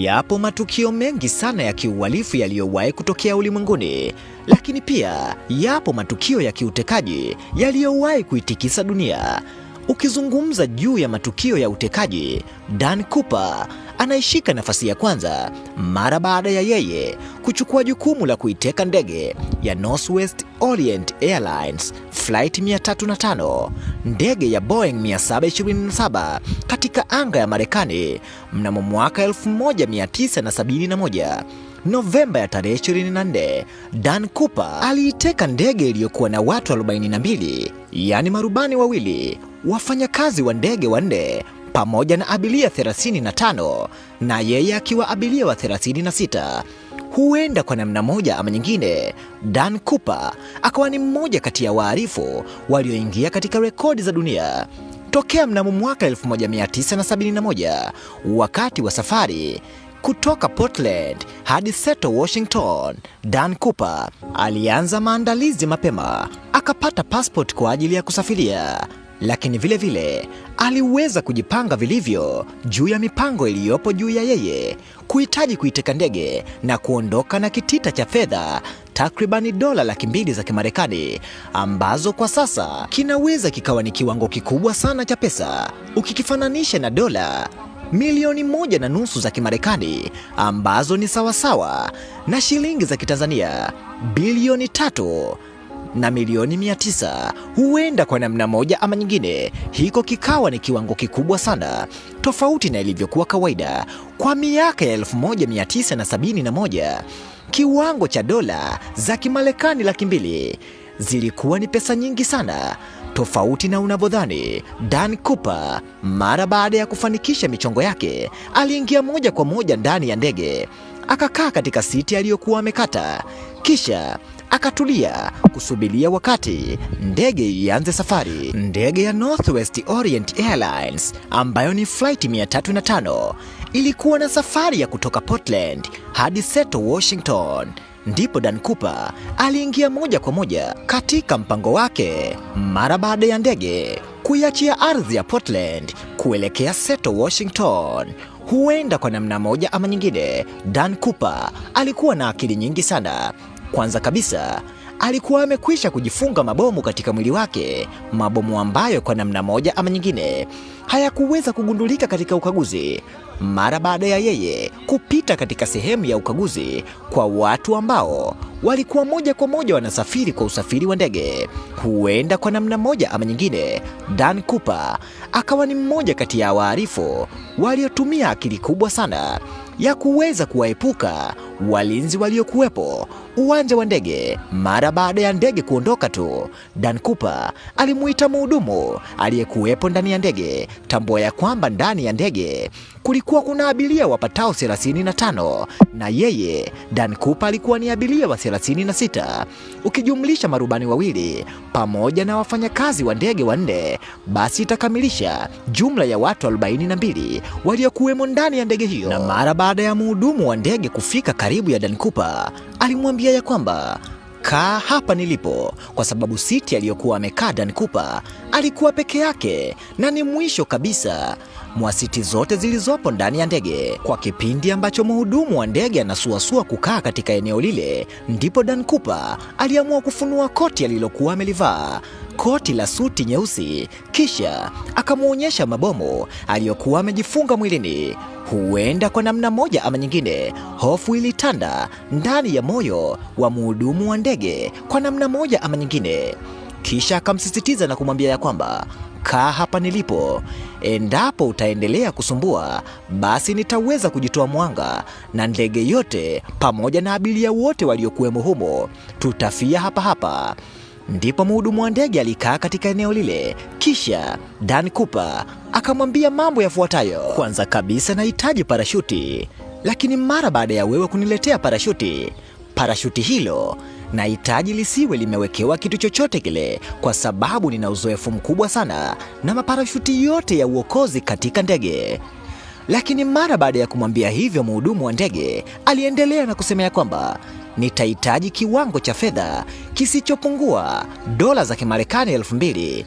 Yapo matukio mengi sana ya kiuhalifu yaliyowahi kutokea ulimwenguni, lakini pia yapo matukio ya kiutekaji yaliyowahi kuitikisa dunia. Ukizungumza juu ya matukio ya utekaji, Dan Cooper anaishika nafasi ya kwanza mara baada ya yeye kuchukua jukumu la kuiteka ndege ya Northwest Orient Airlines Flight 305, ndege ya Boeing 727 katika anga ya Marekani mnamo mwaka 1971. Novemba ya tarehe 24, Dan Cooper aliiteka ndege iliyokuwa na watu 42, yani marubani wawili, wafanyakazi wa ndege wanne pamoja na abiria 35, na yeye akiwa abiria wa 36. Huenda kwa namna moja ama nyingine, Dan Cooper akawa ni mmoja kati ya wahalifu walioingia katika rekodi za dunia. Tokea mnamo mwaka 1971, wakati wa safari kutoka Portland hadi Seattle, Washington, Dan Cooper alianza maandalizi mapema, akapata passport kwa ajili ya kusafiria. Lakini vile vile aliweza kujipanga vilivyo juu ya mipango iliyopo juu ya yeye kuhitaji kuiteka ndege na kuondoka na kitita cha fedha takribani dola 200,000 za Kimarekani, ambazo kwa sasa kinaweza kikawa ni kiwango kikubwa sana cha pesa ukikifananisha na dola milioni 1.5 za Kimarekani, ambazo ni sawasawa na shilingi za Kitanzania bilioni 3 na milioni 900. Huenda kwa namna moja ama nyingine hiko kikawa ni kiwango kikubwa sana, tofauti na ilivyokuwa kawaida kwa miaka ya 1971. Kiwango cha dola za Kimarekani 200,000 zilikuwa ni pesa nyingi sana, tofauti na unavyodhani. Dan Cooper mara baada ya kufanikisha michongo yake aliingia moja kwa moja ndani ya ndege, akakaa katika siti aliyokuwa amekata, kisha akatulia kusubiria wakati ndege ianze safari. Ndege ya Northwest Orient Airlines ambayo ni Flight 305 ilikuwa na safari ya kutoka Portland hadi Seattle, Washington. Ndipo Dan Cooper aliingia moja kwa moja katika mpango wake mara baada ya ndege kuiachia ardhi ya Portland kuelekea Seattle, Washington. Huenda kwa namna moja ama nyingine Dan Cooper alikuwa na akili nyingi sana. Kwanza kabisa alikuwa amekwisha kujifunga mabomu katika mwili wake, mabomu ambayo kwa namna moja ama nyingine hayakuweza kugundulika katika ukaguzi. Mara baada ya yeye kupita katika sehemu ya ukaguzi kwa watu ambao walikuwa moja kwa moja wanasafiri kwa usafiri wa ndege, huenda kwa namna moja ama nyingine Dan Cooper akawa ni mmoja kati ya wahalifu waliotumia akili kubwa sana ya kuweza kuwaepuka walinzi waliokuwepo uwanja wa ndege. Mara baada ya ndege kuondoka tu, Dan Cooper alimuita mhudumu aliyekuwepo ndani ya ndege, tambua ya kwamba ndani ya ndege kulikuwa kuna abiria wapatao 35, na yeye Dan Cooper alikuwa ni abiria wa 36, ukijumlisha marubani wawili pamoja na wafanyakazi wa ndege wanne, basi itakamilisha jumla ya watu 42 waliokuwemo ndani ya ndege hiyo. Na mara baada ya mhudumu wa ndege kufika karibu ya Dan Cooper, alimwambia ya kwamba kaa hapa nilipo, kwa sababu siti aliyokuwa amekaa Dan Cooper alikuwa peke yake na ni mwisho kabisa mwa siti zote zilizopo ndani ya ndege. Kwa kipindi ambacho mhudumu wa ndege anasuasua kukaa katika eneo lile, ndipo Dan Cooper aliamua kufunua koti alilokuwa amelivaa, koti la suti nyeusi, kisha akamuonyesha mabomu aliyokuwa amejifunga mwilini. Huenda kwa namna moja ama nyingine hofu ilitanda ndani ya moyo wa mhudumu wa ndege kwa namna moja ama nyingine, kisha akamsisitiza na kumwambia ya kwamba kaa hapa nilipo, endapo utaendelea kusumbua basi nitaweza kujitoa mwanga na ndege yote pamoja na abiria wote waliokuwemo humo tutafia hapa hapa. Ndipo mhudumu wa ndege alikaa katika eneo lile, kisha Dan Cooper akamwambia mambo yafuatayo. Kwanza kabisa nahitaji parashuti, lakini mara baada ya wewe kuniletea parashuti hilo nahitaji lisiwe limewekewa kitu chochote kile, kwa sababu nina uzoefu mkubwa sana na maparashuti yote ya uokozi katika ndege. Lakini mara baada ya kumwambia hivyo, mhudumu wa ndege aliendelea na kusema ya kwamba nitahitaji kiwango cha fedha kisichopungua dola za Kimarekani 2,000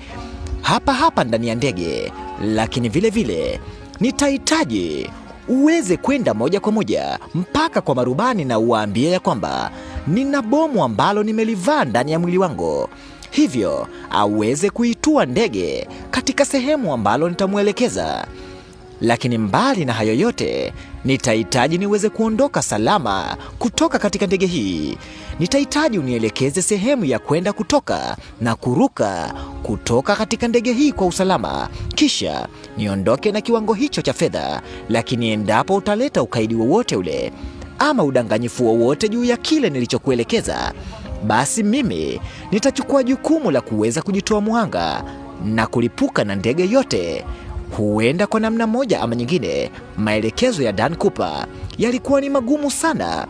hapa ndani ya ndege, lakini vile vile nitahitaji uweze kwenda moja kwa moja mpaka kwa marubani na uwaambie ya kwamba nina bomu ambalo nimelivaa ndani ya mwili wangu, hivyo aweze kuitua ndege katika sehemu ambalo nitamwelekeza. Lakini mbali na hayo yote, nitahitaji niweze kuondoka salama kutoka katika ndege hii. Nitahitaji unielekeze sehemu ya kwenda kutoka na kuruka kutoka katika ndege hii kwa usalama, kisha niondoke na kiwango hicho cha fedha. Lakini endapo utaleta ukaidi wowote ule ama udanganyifu wowote juu ya kile nilichokuelekeza, basi mimi nitachukua jukumu la kuweza kujitoa muhanga na kulipuka na ndege yote. Huenda kwa namna moja ama nyingine, maelekezo ya Dan Cooper yalikuwa ni magumu sana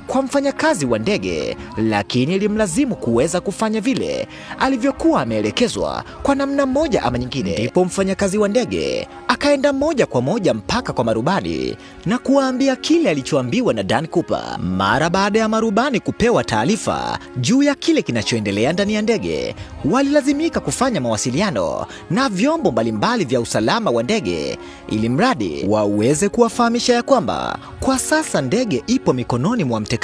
kwa mfanyakazi wa ndege, lakini ilimlazimu kuweza kufanya vile alivyokuwa ameelekezwa kwa namna moja ama nyingine. Ndipo mfanyakazi wa ndege akaenda moja kwa moja mpaka kwa marubani na kuwaambia kile alichoambiwa na Dan Cooper. Mara baada ya marubani kupewa taarifa juu ya kile kinachoendelea ndani ya ndege, walilazimika kufanya mawasiliano na vyombo mbalimbali vya usalama wa ndege ili mradi waweze kuwafahamisha ya kwamba kwa sasa ndege ipo mikononi mwa mtekaji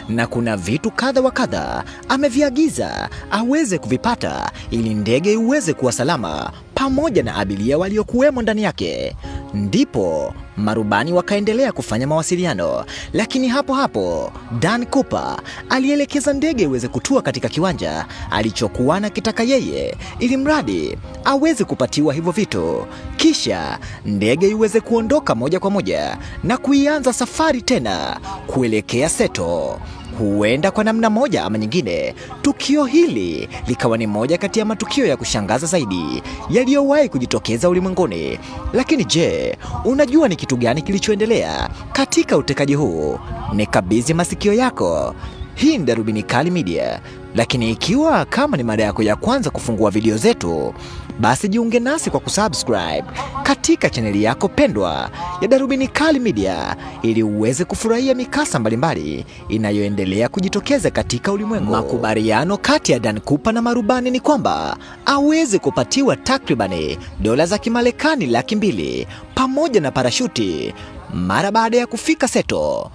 na kuna vitu kadha wa kadha ameviagiza aweze kuvipata ili ndege iweze kuwa salama pamoja na abiria waliokuwemo ndani yake. Ndipo marubani wakaendelea kufanya mawasiliano, lakini hapo hapo Dan Cooper alielekeza ndege iweze kutua katika kiwanja alichokuwa anakitaka yeye, ili mradi aweze kupatiwa hivyo vitu, kisha ndege iweze kuondoka moja kwa moja na kuianza safari tena kuelekea Seto. Huenda kwa namna moja ama nyingine, tukio hili likawa ni moja kati ya matukio ya kushangaza zaidi yaliyowahi kujitokeza ulimwenguni. Lakini je, unajua ni kitu gani kilichoendelea katika utekaji huu? Nikabidhi masikio yako. Hii ni Darubini Kali Media. Lakini ikiwa kama ni mara yako ya kwanza kufungua video zetu, basi jiunge nasi kwa kusubscribe katika chaneli yako pendwa ya Darubini Kali Media ili uweze kufurahia mikasa mbalimbali inayoendelea kujitokeza katika ulimwengu. Makubaliano kati ya Dan Cooper na marubani ni kwamba aweze kupatiwa takribani dola za Kimarekani 200,000 pamoja na parashuti mara baada ya kufika Seto.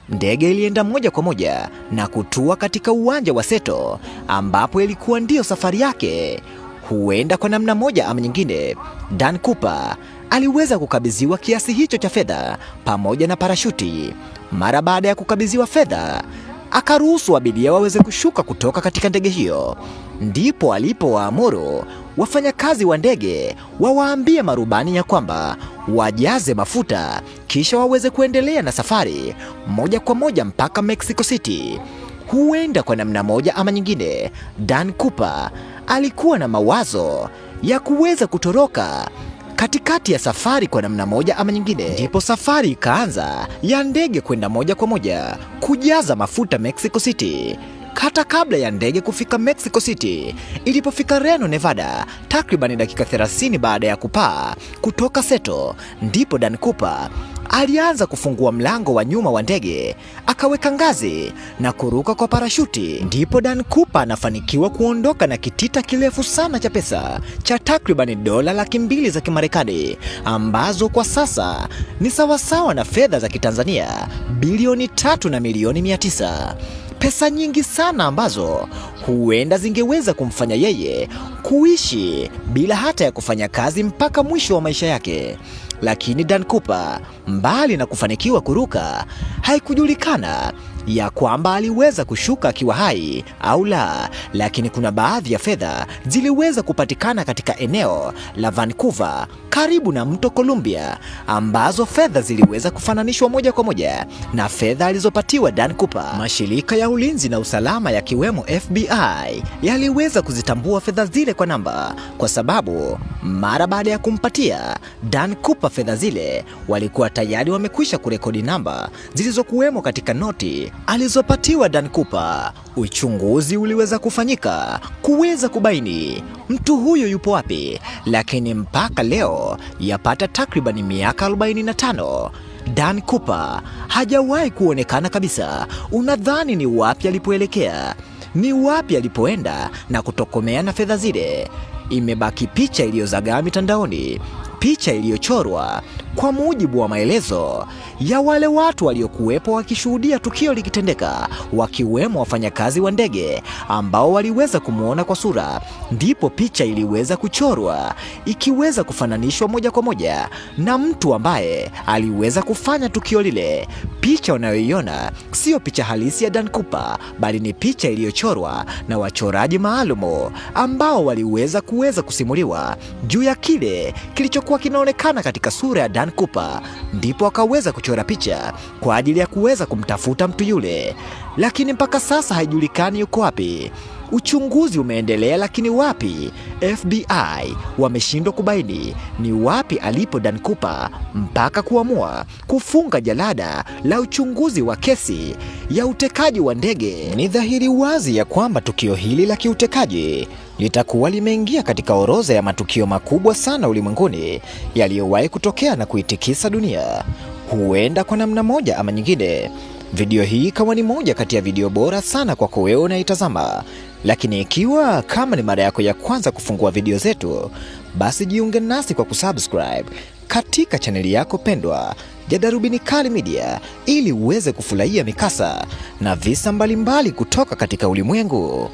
Ndege ilienda moja kwa moja na kutua katika uwanja wa Seto ambapo ilikuwa ndiyo safari yake. Huenda kwa namna moja ama nyingine, Dan Cooper aliweza kukabidhiwa kiasi hicho cha fedha pamoja na parashuti. Mara baada ya kukabidhiwa fedha, akaruhusu abiria waweze kushuka kutoka katika ndege hiyo. Ndipo alipowaamuru wafanyakazi wa ndege wawaambie marubani ya kwamba wajaze mafuta kisha waweze kuendelea na safari moja kwa moja mpaka Mexico City. Huenda kwa namna moja ama nyingine, Dan Cooper alikuwa na mawazo ya kuweza kutoroka katikati ya safari kwa namna moja ama nyingine. Ndipo safari ikaanza ya ndege kwenda moja kwa moja kujaza mafuta Mexico City. Hata kabla ya ndege kufika Mexico City, ilipofika Reno, Nevada, takriban dakika 30 baada ya kupaa kutoka Seto, ndipo Dan Cooper alianza kufungua mlango wa nyuma wa ndege, akaweka ngazi na kuruka kwa parashuti. Ndipo Dan Cooper anafanikiwa kuondoka na kitita kirefu sana cha pesa cha takriban dola 200,000 za Kimarekani, ambazo kwa sasa ni sawasawa na fedha za Kitanzania bilioni 3 na milioni 900. Pesa nyingi sana ambazo huenda zingeweza kumfanya yeye kuishi bila hata ya kufanya kazi mpaka mwisho wa maisha yake. Lakini Dan Cooper, mbali na kufanikiwa kuruka, haikujulikana ya kwamba aliweza kushuka akiwa hai au la, lakini kuna baadhi ya fedha ziliweza kupatikana katika eneo la Vancouver karibu na mto Columbia, ambazo fedha ziliweza kufananishwa moja kwa moja na fedha alizopatiwa Dan Cooper. Mashirika ya ulinzi na usalama yakiwemo FBI yaliweza kuzitambua fedha zile kwa namba, kwa sababu mara baada ya kumpatia Dan Cooper fedha zile, walikuwa tayari wamekwisha kurekodi namba zilizokuwemo katika noti alizopatiwa Dan Cooper. Uchunguzi uliweza kufanyika kuweza kubaini mtu huyo yupo wapi, lakini mpaka leo, yapata takriban miaka 45, Dan Cooper hajawahi kuonekana kabisa. Unadhani ni wapi alipoelekea? Ni wapi alipoenda na kutokomea na fedha zile? Imebaki picha iliyozagaa mitandaoni, picha iliyochorwa Kwa mujibu wa maelezo ya wale watu waliokuwepo wakishuhudia tukio likitendeka, wakiwemo wafanyakazi wa ndege ambao waliweza kumuona kwa sura, ndipo picha iliweza kuchorwa ikiweza kufananishwa moja kwa moja na mtu ambaye aliweza kufanya tukio lile. Picha unayoiona sio picha halisi ya Dan Cooper, bali ni picha iliyochorwa na wachoraji maalumu ambao waliweza kusimuliwa juu ya kile kilichokuwa kinaonekana katika sura ya Dan Cooper, ndipo akaweza kuchora picha kwa ajili ya kuweza kumtafuta mtu yule, lakini mpaka sasa haijulikani yuko wapi. Uchunguzi umeendelea, lakini wapi? FBI wameshindwa kubaini ni wapi alipo Dan Cooper mpaka kuamua kufunga jalada la uchunguzi wa kesi ya utekaji wa ndege. Ni dhahiri wazi ya kwamba tukio hili la kiutekaji litakuwa limeingia katika orodha ya matukio makubwa sana ulimwenguni yaliyowahi kutokea na kuitikisa dunia. Huenda kwa namna moja ama nyingine video hii kama ni moja kati ya video bora sana kwako wewe unaitazama. Lakini ikiwa kama ni mara yako ya kwanza kufungua video zetu, basi jiunge nasi kwa kusubscribe katika chaneli yako pendwa ya Darubini Kali Media ili uweze kufurahia mikasa na visa mbalimbali kutoka katika ulimwengu.